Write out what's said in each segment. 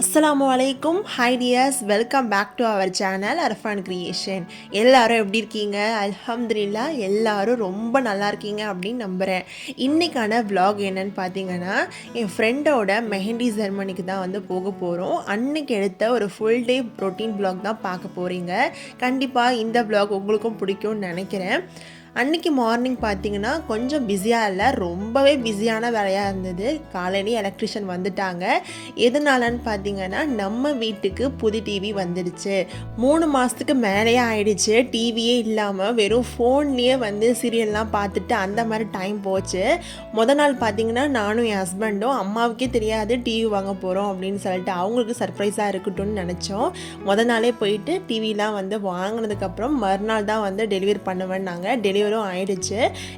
அஸ்ஸலாமு அலைக்கும். Hi dears, welcome back to our channel Arfan creation. எல்லாரும் எப்படி இருக்கீங்க? அல்ஹம்துலில்லாஹ் எல்லாரும் ரொம்ப நல்லா இருக்கீங்க அப்படின்னு நம்புகிறேன். இன்றைக்கான vlog என்னன்னு பார்த்தீங்கன்னா, என் ஃப்ரெண்டோட மெஹந்தி செரமனிக்கு தான் வந்து போக போகிறோம். அன்னைக்கு எடுத்த ஒரு ஃபுல் டே ரொட்டீன் vlog தான் பார்க்க போகிறீங்க. கண்டிப்பாக இந்த vlog உங்களுக்கும் பிடிக்கும்னு நினைக்கிறேன். அன்றைக்கி மார்னிங் பார்த்தீங்கன்னா கொஞ்சம் பிஸியாக இல்லை, ரொம்பவே பிஸியான வேலையாக இருந்தது. காலையிலேயே எலக்ட்ரிஷியன் வந்துட்டாங்க. எதனாலன்னு பார்த்தீங்கன்னா நம்ம வீட்டுக்கு புது டிவி வந்துடுச்சு. 3 மாதத்துக்கு மேலேயே ஆயிடுச்சு. டிவியே இல்லாமல் வெறும் ஃபோன்லேயே வந்து சீரியல்லாம் பார்த்துட்டு அந்த மாதிரி டைம் போச்சு. நாள் பார்த்தீங்கன்னா நானும் என் ஹஸ்பண்டும் அம்மாவுக்கே தெரியாது டிவி வாங்க போகிறோம் அப்படின்னு சொல்லிட்டு அவங்களுக்கு சர்ப்ரைஸாக இருக்கட்டும்னு நினச்சோம். நாளே போயிட்டு டிவிலாம் வந்து வாங்கினதுக்கப்புறம் மறுநாள் தான் வந்து டெலிவரி பண்ணுவேன்னாங்க. டெலிவரும் ஆயிடுச்சு.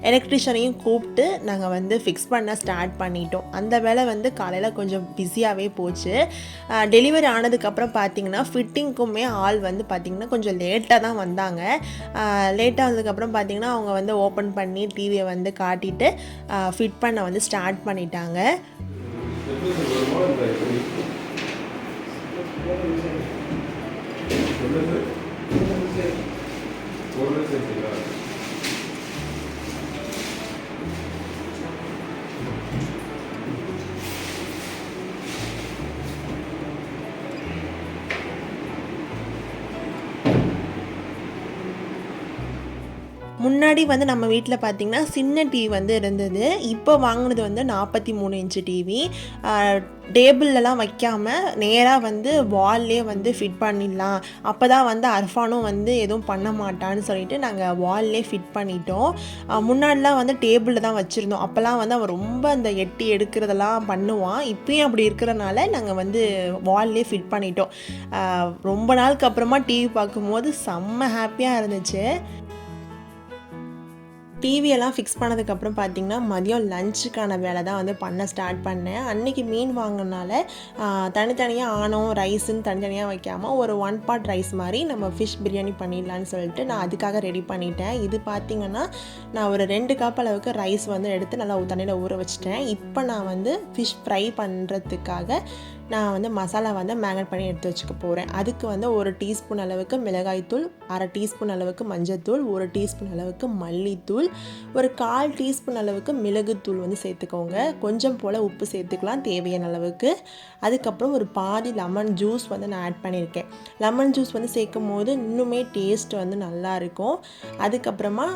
எலக்ட்ரிஷியனையும் கூப்பிட்டு நாங்கள் வந்து ஃபிக்ஸ் பண்ண ஸ்டார்ட் பண்ணிட்டோம். அந்த வேலை வந்து காலையில் கொஞ்சம் பிஸியாகவே போச்சு. டெலிவரி ஆனதுக்கப்புறம் பார்த்திங்கன்னா ஃபிட்டிங்க்குமே ஆள் வந்து பார்த்திங்கன்னா கொஞ்சம் லேட்டாக தான் வந்தாங்க. லேட்டாக வந்ததுக்கப்புறம் பார்த்திங்கன்னா அவங்க வந்து ஓப்பன் பண்ணி டிவியை வந்து காட்டிட்டு ஃபிட் பண்ண வந்து ஸ்டார்ட் பண்ணிட்டாங்க. முன்னாடி வந்து நம்ம வீட்டில் பார்த்திங்கன்னா சின்ன டிவி வந்து இருந்தது. இப்போ வாங்கினது வந்து 43 இன்ச்சு டிவி. டேபிள்லலாம் வைக்காமல் நேராக வந்து வால்லே வந்து ஃபிட் பண்ணிடலாம், அப்போ தான் வந்து அர்ஃபானும் வந்து எதுவும் பண்ண மாட்டான்னு சொல்லிட்டு நாங்கள் வால்லே ஃபிட் பண்ணிட்டோம். முன்னாடிலாம் வந்து டேபிளில் தான் வச்சுருந்தோம். அப்போல்லாம் வந்து அவன் ரொம்ப அந்த எட்டி எடுக்கிறதெல்லாம் பண்ணுவான். இப்பயும் அப்படி இருக்கிறனால நாங்கள் வந்து வால்லே ஃபிட் பண்ணிட்டோம். ரொம்ப நாளுக்கு அப்புறமா டிவி பார்க்கும்போது செம்ம ஹாப்பியாக இருந்துச்சு. டிவியெல்லாம் ஃபிக்ஸ் பண்ணதுக்கப்புறம் பார்த்திங்கன்னா மதியம் லஞ்சுக்கான வேலை தான் வந்து பண்ண ஸ்டார்ட் பண்ணேன். அன்றைக்கி மீன் வாங்கினால தனித்தனியாக ஆனம் ரைஸுன்னு தனித்தனியாக வைக்காமல் ஒரு 1 part ரைஸ் மாதிரி நம்ம ஃபிஷ் பிரியாணி பண்ணிடலான்னு சொல்லிட்டு நான் அதுக்காக ரெடி பண்ணிட்டேன். இது பார்த்திங்கன்னா நான் ஒரு 2 கப் அளவுக்கு ரைஸ் வந்து எடுத்து நல்லா தண்ணியில் ஊற வச்சுட்டேன். இப்போ நான் வந்து ஃபிஷ் ஃப்ரை பண்ணுறதுக்காக நான் வந்து மசாலா வந்து மேரினேட் பண்ணி எடுத்து வச்சுக்க போகிறேன். அதுக்கு வந்து 1 டீஸ்பூன் அளவுக்கு மிளகாய்த்தூள், 1/2 டீஸ்பூன் அளவுக்கு மஞ்சள்தூள், 1 டீஸ்பூன் அளவுக்கு மல்லித்தூள், ஒரு 1/4 டீஸ்பூன் அளவுக்கு மிளகுத்தூள் வந்து சேர்த்துக்கோங்க. கொஞ்சம் போல் உப்பு சேர்த்துக்கலாம் தேவையான அளவுக்கு. அதுக்கப்புறம் ஒரு பாதி லெமன் ஜூஸ் வந்து நான் ஆட் பண்ணியிருக்கேன். லெமன் ஜூஸ் வந்து சேர்க்கும் போது இன்னுமே டேஸ்ட் வந்து நல்லாயிருக்கும். அதுக்கப்புறமா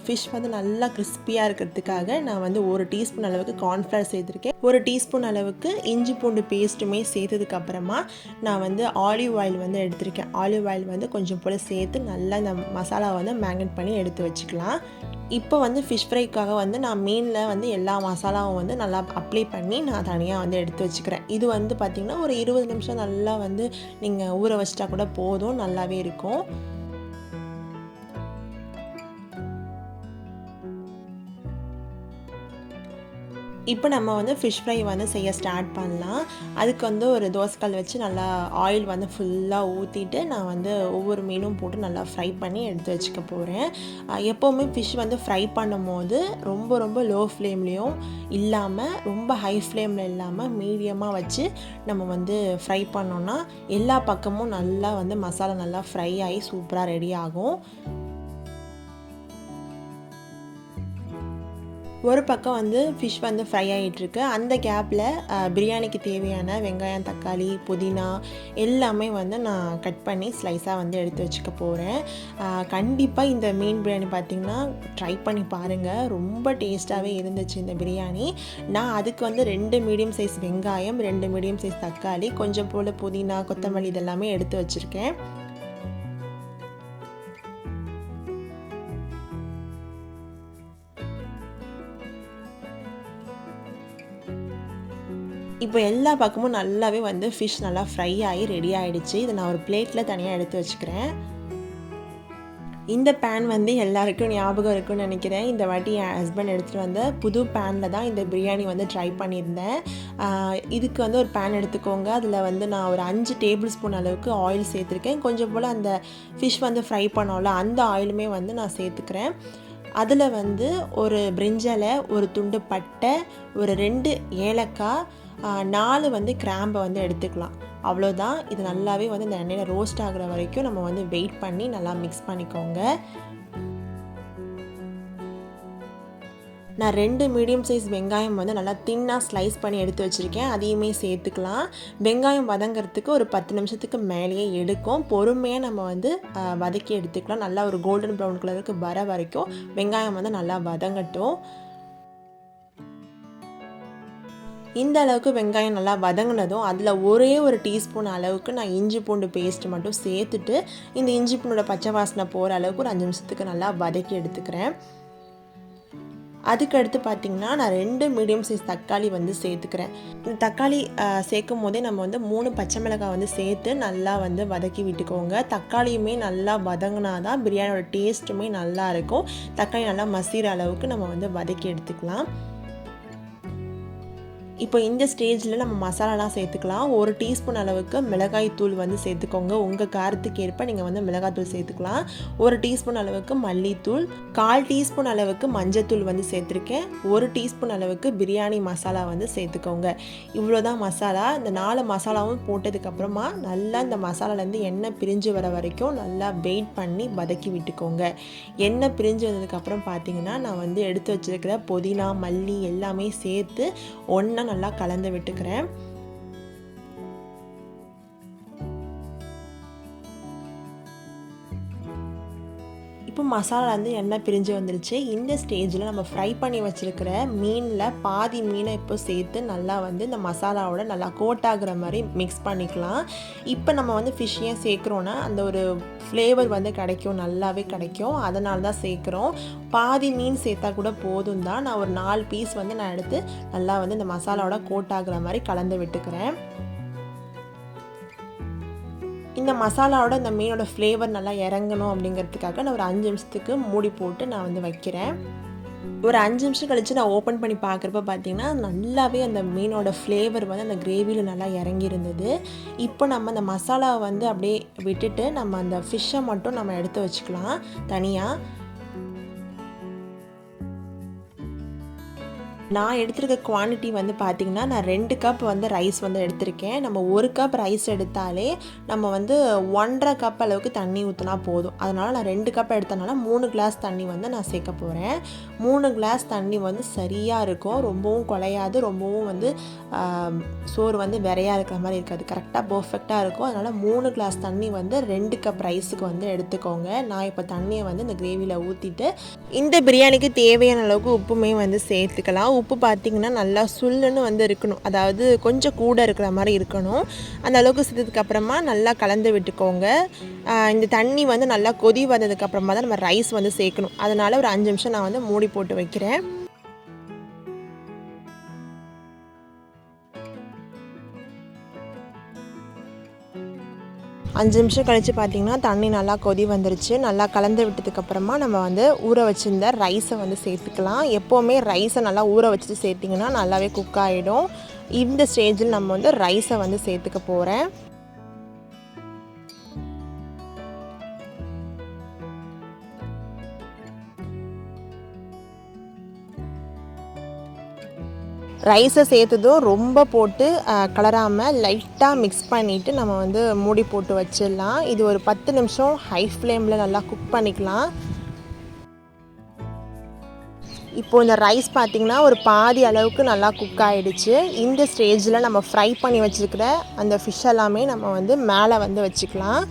ஃபிஷ் வந்து நல்லா கிறிஸ்பியாக இருக்கிறதுக்காக நான் வந்து 1 டீஸ்பூன் அளவுக்கு கார்ன்ஃப்ளவர் சேர்த்துருக்கேன். 1 டீஸ்பூன் அளவுக்கு இஞ்சி பூண்டு பேஸ்ட்டுமே சேர்த்ததுக்கப்புறமா நான் வந்து ஆலிவ் ஆயில் வந்து எடுத்திருக்கேன். ஆலிவ் ஆயில் வந்து கொஞ்சம் போல் சேர்த்து நல்லா இந்த மசாலா வந்து மேரினேட் பண்ணி எடுத்து வச்சுக்கலாம். இப்போ வந்து ஃபிஷ் ஃப்ரைக்காக வந்து நான் மீனில் வந்து எல்லா மசாலாவும் வந்து நல்லா அப்ளை பண்ணி நான் தனியாக வந்து எடுத்து வச்சுக்கிறேன். இது வந்து பார்த்திங்கன்னா ஒரு 20 நிமிஷம் நல்லா வந்து நீங்கள் ஊற வச்சிட்டா கூட போதும், நல்லாவே இருக்கும். இப்போ நம்ம வந்து ஃபிஷ் ஃப்ரை வந்து செய்ய ஸ்டார்ட் பண்ணலாம். அதுக்கு வந்து ஒரு தோசைக்கல் வச்சு நல்லா ஆயில் வந்து ஃபுல்லாக ஊற்றிட்டு நான் வந்து ஒவ்வொரு மீனும் போட்டு நல்லா ஃப்ரை பண்ணி எடுத்து வச்சுக்க போகிறேன். எப்போவுமே ஃபிஷ் வந்து ஃப்ரை பண்ணும்போது ரொம்ப ரொம்ப லோ ஃப்ளேம்லேயும் இல்லாமல் ரொம்ப ஹை ஃப்ளேமில் இல்லாமல் மீடியமாக வச்சு நம்ம வந்து ஃப்ரை பண்ணோன்னா எல்லா பக்கமும் நல்லா வந்து மசாலா நல்லா ஃப்ரை ஆகி சூப்பராக ரெடி ஆகும். ஒரு பக்கம் வந்து ஃபிஷ் வந்து ஃப்ரை ஆகிட்டுருக்கு. அந்த கேப்பில் பிரியாணிக்கு தேவையான வெங்காயம், தக்காளி, புதினா எல்லாமே வந்து நான் கட் பண்ணி ஸ்லைஸாக வந்து எடுத்து வச்சுக்க போகிறேன். கண்டிப்பாக இந்த மீன் பிரியாணி பார்த்திங்கன்னா ட்ரை பண்ணி பாருங்கள், ரொம்ப டேஸ்ட்டாகவே இருந்துச்சு இந்த பிரியாணி. நான் அதுக்கு வந்து 2 மீடியம் சைஸ் வெங்காயம், 2 மீடியம் சைஸ் தக்காளி, கொஞ்சம் போல் புதினா, கொத்தமல்லி இதெல்லாமே எடுத்து வச்சுருக்கேன். இப்போ எல்லா பக்கமும் நல்லாவே வந்து ஃபிஷ் நல்லா ஃப்ரை ஆகி ரெடி ஆகிடுச்சு. இதை நான் ஒரு பிளேட்டில் தனியாக எடுத்து வச்சுக்கிறேன். இந்த பேன் வந்து எல்லாருக்கும் ஞாபகம் இருக்குன்னு நினைக்கிறேன். இந்த வாட்டி என் ஹஸ்பண்ட் எடுத்துகிட்டு வந்த புது பேனில் தான் இந்த பிரியாணி வந்து ட்ரை பண்ணியிருந்தேன். இதுக்கு வந்து ஒரு பேன் எடுத்துக்கோங்க. அதில் வந்து நான் ஒரு 5 டேபிள் ஸ்பூன் அளவுக்கு ஆயில் சேர்த்துருக்கேன். கொஞ்சம் போல் அந்த ஃபிஷ் வந்து ஃப்ரை பண்ணோம்ல அந்த ஆயிலுமே வந்து நான் சேர்த்துக்கிறேன். அதில் வந்து ஒரு பிரிஞ்சலை, ஒரு துண்டு பட்டை, ஒரு 2 ஏலக்காய், 4 வந்து கிராம்பை வந்து எடுத்துக்கலாம். அவ்வளோதான். இது நல்லாவே வந்து இந்த எண்ணெயில் ரோஸ்ட் ஆகிற வரைக்கும் நம்ம வந்து வெயிட் பண்ணி நல்லா மிக்ஸ் பண்ணிக்கோங்க. நான் 2 மீடியம் சைஸ் வெங்காயம் வந்து நல்லா தின்னாக ஸ்லைஸ் பண்ணி எடுத்து வச்சுருக்கேன். அதையுமே சேர்த்துக்கலாம். வெங்காயம் வதங்கிறதுக்கு ஒரு 10 நிமிஷத்துக்கு மேலேயே எடுக்கும். பொறுமையாக நம்ம வந்து வதக்கி எடுத்துக்கலாம். நல்லா ஒரு கோல்டன் ப்ரௌன் கலருக்கு வர வரைக்கும் வெங்காயம் வந்து நல்லா வதங்கட்டும். இந்த அளவுக்கு வெங்காயம் நல்லா வதங்கினதும் அதில் ஒரே ஒரு டீஸ்பூன் அளவுக்கு நான் இஞ்சி பூண்டு பேஸ்ட் மட்டும் சேர்த்துட்டு இந்த இஞ்சி பூண்டோட பச்சை வாசனை போகிற அளவுக்கு ஒரு 5 நிமிஷத்துக்கு நல்லா வதக்கி எடுத்துக்கிறேன். அதுக்கடுத்து பார்த்திங்கன்னா நான் 2 மீடியம் சைஸ் தக்காளி வந்து சேர்த்துக்கிறேன். இந்த தக்காளி சேர்க்கும் போதே நம்ம வந்து 3 பச்சை மிளகாய் வந்து சேர்த்து நல்லா வந்து வதக்கி விட்டுக்கோங்க. தக்காளியுமே நல்லா வதங்கினா தான் பிரியாணியோட டேஸ்ட்டுமே நல்லா இருக்கும். தக்காளி நல்லா மசிகிற அளவுக்கு நம்ம வந்து வதக்கி எடுத்துக்கலாம். இப்போ இந்த ஸ்டேஜில் நம்ம மசாலாலாம் சேர்த்துக்கலாம். 1 டீஸ்பூன் அளவுக்கு மிளகாய் தூள் வந்து சேர்த்துக்கோங்க. உங்கள் காரத்துக்கு ஏற்ப நீங்கள் வந்து மிளகாய் தூள் சேர்த்துக்கலாம். 1 டீஸ்பூன் அளவுக்கு மல்லித்தூள், 1/4 டீஸ்பூன் அளவுக்கு மஞ்சத்தூள் வந்து சேர்த்துருக்கேன். 1 டீஸ்பூன் அளவுக்கு பிரியாணி மசாலா வந்து சேர்த்துக்கோங்க. இவ்வளோதான் மசாலா. இந்த 4 மசாலாவும் போட்டதுக்கப்புறமா நல்லா இந்த மசாலாலேருந்து எண்ணெய் பிரிஞ்சு வர வரைக்கும் நல்லா வெயிட் பண்ணி வதக்கி விட்டுக்கோங்க. எண்ணெய் பிரிஞ்சு வந்ததுக்கப்புறம் பார்த்தீங்கன்னா நான் வந்து எடுத்து வச்சுருக்கிற புதினா, மல்லி எல்லாமே சேர்த்து ஒன்றா நல்லா கலந்து விட்டுக்கிறேன். இப்போ மசாலா வந்து எண்ணெய் பிரிஞ்சு வந்துருச்சு. இந்த ஸ்டேஜில் நம்ம ஃப்ரை பண்ணி வச்சுருக்கிற மீனில் பாதி மீனை இப்போ சேர்த்து நல்லா வந்து இந்த மசாலாவோட நல்லா கோட் ஆகுற மாதிரி மிக்ஸ் பண்ணிக்கலாம். இப்போ நம்ம வந்து ஃபிஷ் ஏன் சேர்க்குறோன்னா அந்த ஒரு ஃப்ளேவர் வந்து கிடைக்கும், நல்லாவே கிடைக்கும். அதனால தான் சேர்க்குறோம். பாதி மீன் சேர்த்தா கூட போதும் தான். நான் ஒரு 4 பீஸ் வந்து நான் எடுத்து நல்லா வந்து இந்த மசாலாவோட கோட் ஆகுற மாதிரி கலந்து விட்டுக்கிறேன். இந்த மசாலாவோட இந்த மீனோட ஃப்ளேவர் நல்லா இறங்கணும் அப்படிங்கிறதுக்காக நான் ஒரு 5 நிமிஷத்துக்கு மூடி போட்டு நான் வந்து வைக்கிறேன். ஒரு 5 நிமிஷம் கழித்து நான் ஓப்பன் பண்ணி பார்க்குறப்ப பார்த்தீங்கன்னா நல்லாவே அந்த மீனோட ஃப்ளேவர் வந்து அந்த கிரேவியில் நல்லா இறங்கி இருந்தது. இப்போ நம்ம அந்த மசாலாவை வந்து அப்படியே விட்டுட்டு நம்ம அந்த ஃபிஷ்ஷை மட்டும் நம்ம எடுத்து வச்சுக்கலாம் தனியாக. நான் எடுத்துருக்க குவான்டிட்டி வந்து பார்த்திங்கன்னா நான் 2 கப் வந்து ரைஸ் வந்து எடுத்திருக்கேன். நம்ம 1 கப் ரைஸ் எடுத்தாலே நம்ம வந்து 1.5 கப் அளவுக்கு தண்ணி ஊற்றினா போதும். அதனால் நான் 2 கப் எடுத்தனால 3 கிளாஸ் தண்ணி வந்து நான் சேர்க்க போகிறேன். 3 கிளாஸ் தண்ணி வந்து சரியாக இருக்கும். ரொம்பவும் குலையாது, ரொம்பவும் வந்து சோறு வந்து விரையாக இருக்கிற மாதிரி இருக்காது. கரெக்டாக பர்ஃபெக்டாக இருக்கும். அதனால் 3 கிளாஸ் தண்ணி வந்து 2 கப் ரைஸுக்கு வந்து எடுத்துக்கோங்க. நான் இப்போ தண்ணியை வந்து இந்த கிரேவியில் ஊற்றிட்டு இந்த பிரியாணிக்கு தேவையான அளவுக்கு உப்புமே வந்து சேர்த்துக்கலாம். உப்பு பார்த்திங்கன்னா நல்லா சுல்லுன்னு வந்து இருக்கணும், அதாவது கொஞ்சம் கூட இருக்கிற மாதிரி இருக்கணும். அந்த அளவுக்கு சேர்த்ததுக்கப்புறமா நல்லா கலந்து விட்டுக்கோங்க. இந்த தண்ணி வந்து நல்லா கொதி வந்ததுக்கப்புறமா தான் நம்ம ரைஸ் வந்து சேர்க்கணும். அதனால் ஒரு 5 நிமிஷம் நான் வந்து மூடி போட்டு வைக்கிறேன். 5 நிமிஷம் கழித்து பார்த்திங்கன்னா தண்ணி நல்லா கொதி வந்துருச்சு. நல்லா கலந்து விட்டதுக்கப்புறமா நம்ம வந்து ஊற வச்சுருந்த ரைஸை வந்து சேர்த்துக்கலாம். எப்போவுமே ரைஸை நல்லா ஊற வச்சுட்டு சேர்த்திங்கன்னா நல்லாவே குக் ஆகிடும். இந்த ஸ்டேஜில் நம்ம வந்து ரைஸை வந்து சேர்த்துக்க போகிறேன். ரைஸை சேர்த்ததும் ரொம்ப போட்டு கலராமல் லைட்டாக மிக்ஸ் பண்ணிவிட்டு நம்ம வந்து மூடி போட்டு வச்சிடலாம். இது ஒரு 10 நிமிஷம் ஹை ஃப்ளேமில் நல்லா குக் பண்ணிக்கலாம். இப்போது இந்த ரைஸ் பார்த்திங்கன்னா ஒரு பாதி அளவுக்கு நல்லா குக் ஆகிடுச்சு. இந்த ஸ்டேஜில் நம்ம ஃப்ரை பண்ணி வச்சுருக்கிற அந்த ஃபிஷ் எல்லாமே நம்ம வந்து மேலே வந்து வச்சுக்கலாம்.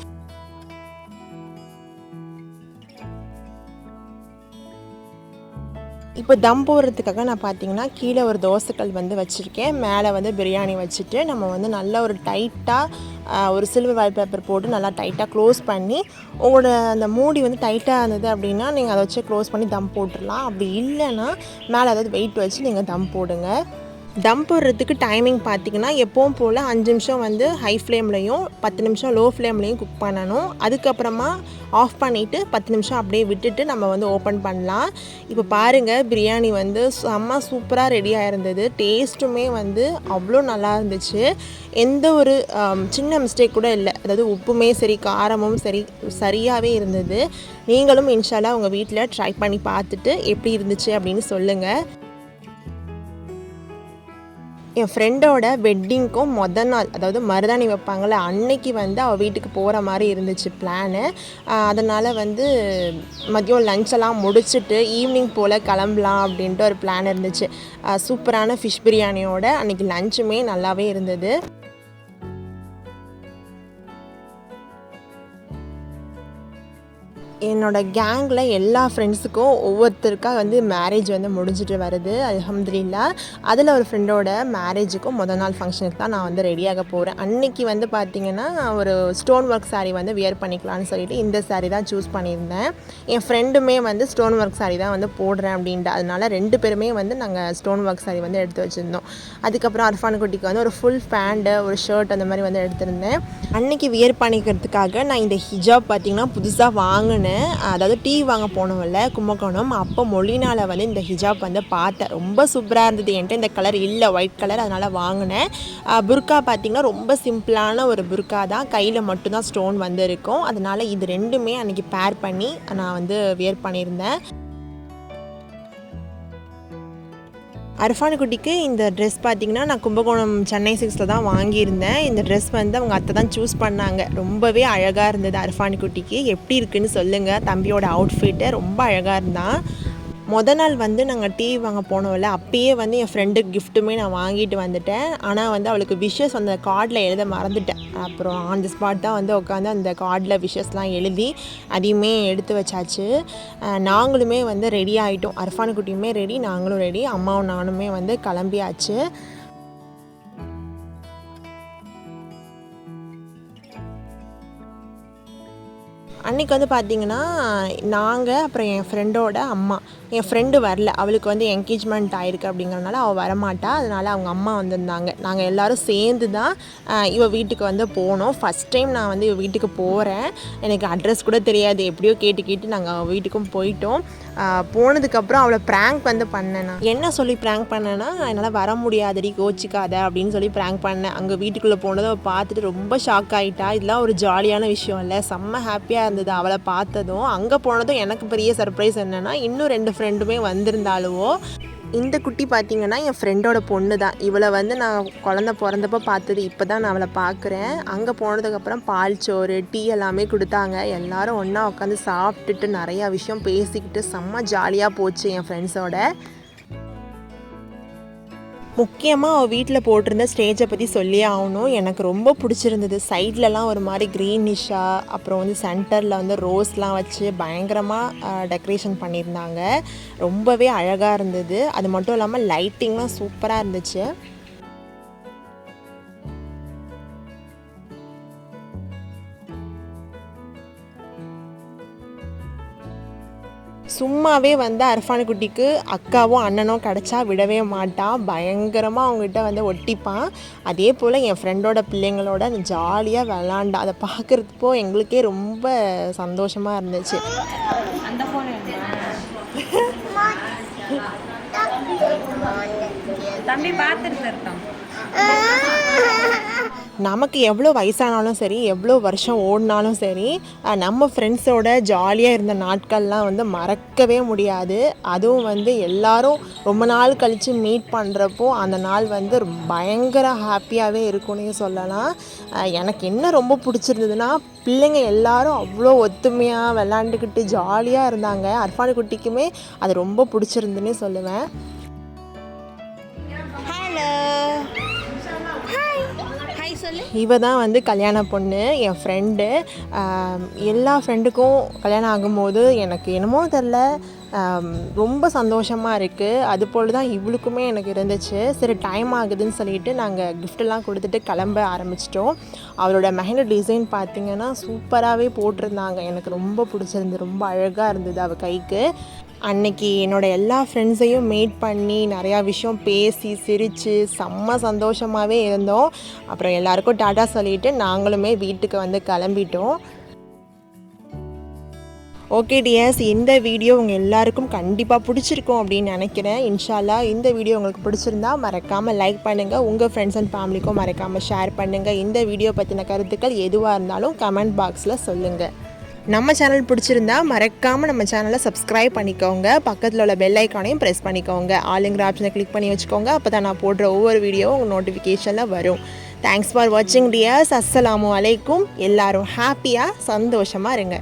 இப்போ தம் போடுறதுக்காக நான் பார்த்திங்கன்னா கீழே ஒரு தோசைக்கல் வந்து வச்சுருக்கேன். மேலே வந்து பிரியாணி வச்சுட்டு நம்ம வந்து நல்லா ஒரு டைட்டாக ஒரு சில்வர் வால் பேப்பர் போட்டு நல்லா டைட்டாக க்ளோஸ் பண்ணி, உங்களோட அந்த மூடி வந்து டைட்டாக இருந்தது அப்படின்னா நீங்கள் அதை வச்சு க்ளோஸ் பண்ணி தம் போட்டுடலாம். அப்படி இல்லைன்னா மேலே ஏதாவது வெயிட் வச்சு நீங்கள் தம் போடுங்க. தம் போடுறதுக்கு டைமிங் பார்த்திங்கன்னா எப்பவும் போல் 5 நிமிஷம் வந்து ஹை ஃப்ளேம்லையும் 10 நிமிஷம் லோ ஃப்ளேம்லையும் குக் பண்ணணும். அதுக்கப்புறமா ஆஃப் பண்ணிவிட்டு 10 நிமிஷம் அப்படியே விட்டுட்டு நம்ம வந்து ஓப்பன் பண்ணலாம். இப்போ பாருங்கள், பிரியாணி வந்து செம்ம சூப்பராக ரெடியாக இருந்தது. டேஸ்ட்டுமே வந்து அவ்வளோ நல்லா இருந்துச்சு. எந்த ஒரு சின்ன மிஸ்டேக் கூட இல்லை. அதாவது உப்புமே சரி, காரமும் சரி, சரியாகவே இருந்தது. நீங்களும் இன்ஷா அல்லாஹ் உங்கள் வீட்டில் ட்ரை பண்ணி பார்த்துட்டு எப்படி இருந்துச்சு அப்படின்னு சொல்லுங்கள். என் ஃப்ரெண்டோட வெட்டிங்க்கும் நாள், அதாவது மருதாணி வைப்பாங்கள்ல, அன்னைக்கு வந்து அவள் வீட்டுக்கு போகிற மாதிரி இருந்துச்சு பிளானு. அதனால் வந்து மதியம் லஞ்செல்லாம் முடிச்சுட்டு ஈவினிங் போல் கிளம்பலாம் அப்படின்ட்டு ஒரு பிளான் இருந்துச்சு. சூப்பரான ஃபிஷ் பிரியாணியோட அன்றைக்கி லஞ்சுமே நல்லாவே இருந்தது. என்னோடய கேங்கில் எல்லா ஃப்ரெண்ட்ஸுக்கும் ஒவ்வொருத்தருக்காக வந்து மேரேஜ் வந்து முடிஞ்சிட்டு வருது, அல்ஹம்துலில்லாஹ். அதில் ஒரு ஃப்ரெண்டோட மேரேஜுக்கும் நாள் ஃபங்க்ஷனுக்கு தான் நான் வந்து ரெடியாக போகிறேன். அன்றைக்கி வந்து பார்த்திங்கன்னா ஒரு ஸ்டோன் ஒர்க் சாரீ வந்து வியர் பண்ணிக்கலான்னு சொல்லிட்டு இந்த சாரீ தான் சூஸ் பண்ணியிருந்தேன். என் ஃப்ரெண்டுமே வந்து ஸ்டோன் ஒர்க் சாரீ தான் வந்து போடுறேன் அப்படின்ட்டு, அதனால் 2 பேருமே வந்து நாங்கள் ஸ்டோன் ஒர்க் சாரீ வந்து எடுத்து வச்சுருந்தோம். அதுக்கப்புறம் அர்ஃபான் குட்டிக்கு வந்து ஒரு ஃபுல் பேண்ட்டு, ஒரு ஷர்ட் அந்த மாதிரி வந்து எடுத்திருந்தேன். அன்றைக்கி வியர் பண்ணிக்கிறதுக்காக நான் இந்த ஹிஜாப் பார்த்திங்கன்னா புதுசாக வாங்கினேன். அதாவது டீ வாங்க போனோம்ல கும்பகோணம், அப்போ மொழினால் வந்து இந்த ஹிஜாப் வந்து பார்த்தேன். ரொம்ப சூப்பராக இருந்தது. என்கிட்ட இந்த கலர் இல்லை, ஒயிட் கலர், அதனால் வாங்கினேன். புர்கா பார்த்திங்கன்னா ரொம்ப சிம்பிளான ஒரு புர்கா தான், கையில் மட்டும்தான் ஸ்டோன் வந்து இருக்கும். அதனால் இது 2மே அன்றைக்கி பேர் பண்ணி நான் வந்து வியர் பண்ணியிருந்தேன். அர்ஃபான் குட்டிக்கு இந்த ட்ரெஸ் பார்த்திங்கன்னா நான் கும்பகோணம் சென்னை சில்க்ஸில் தான் வாங்கியிருந்தேன். இந்த ட்ரெஸ் வந்து அவங்க அத்தை தான் சூஸ் பண்ணாங்க. ரொம்பவே அழகாக இருந்தது. அர்ஃபான் குட்டிக்கு எப்படி இருக்குன்னு சொல்லுங்கள். தம்பியோட அவுட்ஃபிட்டு ரொம்ப அழகாக இருந்தான். நாள் வந்து நாங்கள் டீ வாங்க போனோம்ல, அப்பயே வந்து என் ஃப்ரெண்டுக்கு கிஃப்ட்டுமே நான் வாங்கிட்டு வந்துட்டேன். ஆனால் வந்து அவளுக்கு விஷஸ் அந்த கார்டில் எழுத மறந்துட்டேன். அப்புறம் ஆன் தி ஸ்பாட் தான் வந்து உட்காந்து அந்த கார்டில் விஷஸ்லாம் எழுதி அதையுமே எடுத்து வச்சாச்சு. நாங்களுமே வந்து ரெடி ஆகிட்டோம். அர்ஃபான் குட்டியுமே ரெடி, நாங்களும் ரெடி, அம்மாவும் நானுமே வந்து கிளம்பியாச்சு. அன்றைக்கி வந்து பார்த்திங்கன்னா நாங்கள் அப்புறம் என் ஃப்ரெண்டோட அம்மா, என் ஃப்ரெண்டு வரல, அவளுக்கு வந்து என்கேஜ்மெண்ட் ஆகிருக்கு அப்படிங்கிறனால அவள் வரமாட்டா. அதனால் அவங்க அம்மா வந்திருந்தாங்க. நாங்கள் எல்லோரும் சேர்ந்து தான் இவள் வீட்டுக்கு வந்து போனோம். ஃபஸ்ட் டைம் நான் வந்து இவள் வீட்டுக்கு போகிறேன். எனக்கு அட்ரஸ் கூட தெரியாது, எப்படியோ கேட்டு நாங்கள் அவள் வீட்டுக்கும் போயிட்டோம். போனதுக்கப்புறம் அவளை ப்ராங்க் வந்து பண்ணேன். நான் என்ன சொல்லி ப்ராங்க் பண்ணேன்னா, என்னால் வர முடியாதடி, கோச்சிக்காத அப்படின்னு சொல்லி ப்ராங்க் பண்ணேன். அங்கே வீட்டுக்குள்ளே போனதை அவள் பார்த்துட்டு ரொம்ப ஷாக் ஆகிட்டா. இதெல்லாம் ஒரு ஜாலியான விஷயம் இல்லை, செம்ம ஹாப்பியாக இருந்தது அவளை பார்த்ததும். அங்கே போனதும் எனக்கு பெரிய சர்ப்ரைஸ் என்னென்னா, இன்னும் 2 ஃப்ரெண்டுமே வந்திருந்தாலுவோ. இந்த குட்டி பார்த்திங்கன்னா என் ஃப்ரெண்டோட பொண்ணு தான். இவளை வந்து நான் குழந்த பிறந்தப்போ பார்த்தது, இப்போ தான் நான் அவளை பார்க்குறேன். அங்கே போனதுக்கப்புறம் பால் சோறு, டீ எல்லாமே கொடுத்தாங்க. எல்லோரும் ஒன்றா உட்காந்து சாப்பிட்டுட்டு நிறையா விஷயம் பேசிக்கிட்டு செம்ம ஜாலியாக போச்சு என் ஃப்ரெண்ட்ஸோட. முக்கியமாக அவள் வீட்டில் போட்டிருந்த ஸ்டேஜை பற்றி சொல்லியே ஆகணும். எனக்கு ரொம்ப பிடிச்சிருந்தது. சைட்லலாம் ஒரு மாதிரி க்ரீனிஷாக, அப்புறம் வந்து சென்டரில் வந்து ரோஸ்லாம் வச்சு பயங்கரமாக டெக்கரேஷன் பண்ணியிருந்தாங்க. ரொம்பவே அழகாக இருந்தது. அது மட்டும் இல்லாமல் லைட்டிங்லாம் சூப்பராக இருந்துச்சு. சும்மாவே வந்து அர்ஃபான் குட்டிக்கு அக்காவோ அண்ணனோ கிடச்சா விடவே மாட்டான். பயங்கரமாக அவங்ககிட்ட வந்து ஒட்டிப்பான். அதே போல் என் ஃப்ரெண்டோட பிள்ளைங்களோட ஜாலியாக விளாண்டா. அதை பார்க்குறப்போ எங்களுக்கே ரொம்ப சந்தோஷமாக இருந்துச்சு. அந்த தம்பி பார்த்துட்டு இருக்கோம். நமக்கு எவ்வளோ வயசானாலும் சரி, எவ்வளோ வருஷம் ஓடினாலும் சரி, நம்ம ஃப்ரெண்ட்ஸோட ஜாலியாக இருந்த நாட்கள்லாம் வந்து மறக்கவே முடியாது. அதுவும் வந்து எல்லோரும் ரொம்ப நாள் கழித்து மீட் பண்ணுறப்போ அந்த நாள் வந்து பயங்கர ஹாப்பியாகவே இருக்கும்னே சொல்லலாம். எனக்கு என்ன ரொம்ப பிடிச்சிருந்ததுன்னா, பிள்ளைங்க எல்லோரும் அவ்வளோ ஒத்துமையாக விளாண்டுக்கிட்டு ஜாலியாக இருந்தாங்க. அர்ஃபான் குட்டிக்குமே அது ரொம்ப பிடிச்சிருந்துன்னே சொல்லுவேன். இவ தான் வந்து கல்யாண பொண்ணு, என் ஃப்ரெண்டு. எல்லா ஃப்ரெண்டுக்கும் கல்யாணம் ஆகும்போது எனக்கு என்னமோ தெரில, ரொம்ப சந்தோஷமாக இருக்குது. அதுபோல் தான் இவளுக்குமே எனக்கு இருந்துச்சு. சரி டைம் ஆகுதுன்னு சொல்லிட்டு நாங்கள் கிஃப்டெல்லாம் கொடுத்துட்டு கிளம்ப ஆரம்பிச்சிட்டோம். அவளோட மெஹந்தி டிசைன் பார்த்திங்கன்னா சூப்பராகவே போட்டிருந்தாங்க. எனக்கு ரொம்ப பிடிச்சிருந்து, ரொம்ப அழகாக இருந்தது அவள் கைக்கு. அன்னைக்கு என்னோடய எல்லா ஃப்ரெண்ட்ஸையும் மீட் பண்ணி நிறையா விஷயம் பேசி சிரித்து செம்ம சந்தோஷமாகவே இருந்தோம். அப்புறம் எல்லாருக்கும் டாட்டா சொல்லிவிட்டு நாங்களுமே வீட்டுக்கு வந்து கிளம்பிட்டோம். ஓகே டியர்ஸ், இந்த வீடியோ உங்கள் எல்லாருக்கும் கண்டிப்பாக பிடிச்சிருக்கும் அப்படின்னு நினைக்கிறேன். இன்ஷா அல்லாஹ் இந்த வீடியோ உங்களுக்கு பிடிச்சிருந்தா மறக்காமல் லைக் பண்ணுங்கள். உங்கள் ஃப்ரெண்ட்ஸ் அண்ட் ஃபேமிலிக்கும் மறக்காமல் ஷேர் பண்ணுங்கள். இந்த வீடியோ பற்றின கருத்துக்கள் எதுவாக இருந்தாலும் கமெண்ட் பாக்ஸில் சொல்லுங்கள். நம்ம சேனல் பிடிச்சிருந்தா மறக்காமல் நம்ம சேனலை சப்ஸ்கிரைப் பண்ணிக்கோங்க. பக்கத்தில் உள்ள பெல் ஐக்கானையும் ப்ரெஸ் பண்ணிக்கோங்க. ஆளுங்கிற ஆப்ஷனை கிளிக் பண்ணி வச்சுக்கோங்க. அப்போ தான் நான் போடுற ஒவ்வொரு வீடியோவும் உங்கள் நோட்டிஃபிகேஷனில் வரும். தேங்க்ஸ் ஃபார் வாட்சிங் டியர்ஸ். அஸ்ஸலாமு அலைக்கும். எல்லாரும் ஹாப்பியாக சந்தோஷமாக இருங்க.